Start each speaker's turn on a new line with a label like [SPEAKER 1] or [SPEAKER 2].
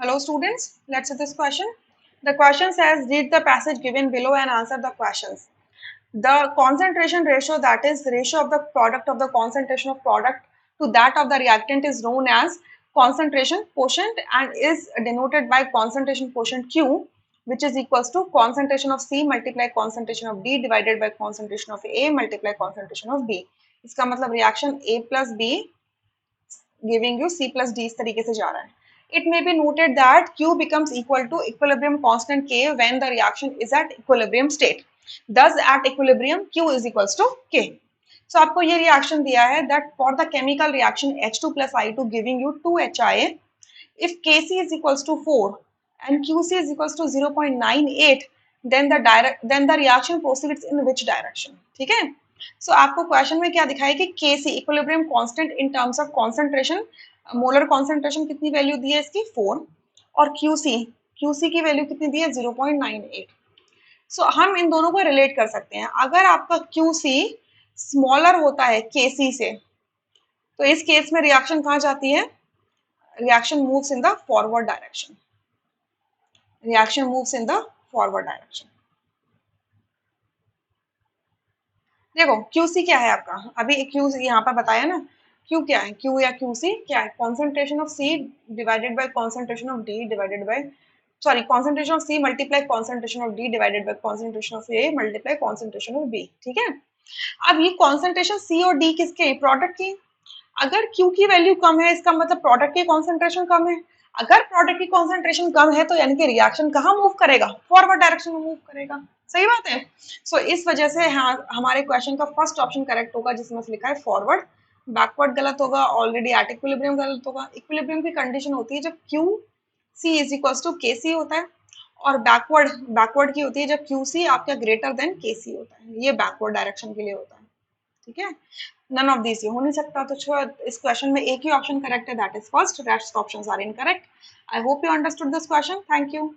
[SPEAKER 1] Hello students, let's see this question. The question says read the passage given below and answer the questions. The concentration ratio, that is ratio of the product of the concentration of product to that of the reactant, is known as concentration quotient and is denoted by concentration quotient Q, which is equals to concentration of C multiply concentration of D divided by concentration of A multiply concentration of B. इसका मतलब reaction A plus B giving you C plus D इस तरीके से जा रहा है. It may be noted that Q becomes equal to equilibrium constant K when the reaction is at equilibrium state. Thus at equilibrium Q is equals to K. So आपको ये reaction दिया है that for the chemical reaction H2 plus I2 giving you 2HI, if Kc is equals to 4 and Qc is equals to 0.98, then the reaction proceeds in which direction? ठीक है. सो आपको question में क्या दिखा है कि Kc equilibrium constant in terms of concentration, molar concentration कितनी value दी है इसकी 4 और Qc की वैल्यू कितनी दी है 0.98. सो हम इन दोनों को रिलेट कर सकते हैं. अगर आपका Qc स्मॉलर होता है Kc से तो इस केस में रिएक्शन कहाँ जाती है? Reaction moves in the forward direction. Reaction moves in the forward direction. देखो QC क्या है आपका, अभी Q यहाँ पर बताया ना. Q क्या है? Q या QC क्या है? Concentration of C divided by concentration of D divided by concentration of C multiply concentration of D divided by concentration of A multiply concentration of B. ठीक है. अब ये कॉन्सेंट्रेशन C और D किसके? Product की. अगर Q की value कम है इसका मतलब प्रोडक्ट की कॉन्सेंट्रेशन कम है. अगर प्रोडक्ट की कॉन्सेंट्रेशन कम है तो यानी कि रिएक्शन कहाँ मूव करेगा? फॉरवर्ड डायरेक्शन में मूव करेगा. सही बात है. सो इस वजह से हमारे क्वेश्चन का फर्स्ट ऑप्शन करेक्ट होगा जिसमें लिखा है फॉरवर्ड. बैकवर्ड गलत होगा. ऑलरेडी एट इक्विलिब्रियम गलत होगा. इक्विलिब्रियम की कंडीशन होती है जब Q C is equal to K C होता है और बैकवर्ड की होती है जब क्यू सी आपका ग्रेटर देन के सी होता है. ये बैकवर्ड डायरेक्शन के लिए होता है. ठीक है. नन ऑफ दिस ये हो नहीं सकता. तो इस क्वेश्चन में एक ही ऑप्शन करेक्ट है, that is first. Rest options are incorrect. I hope you understood this question. Thank you.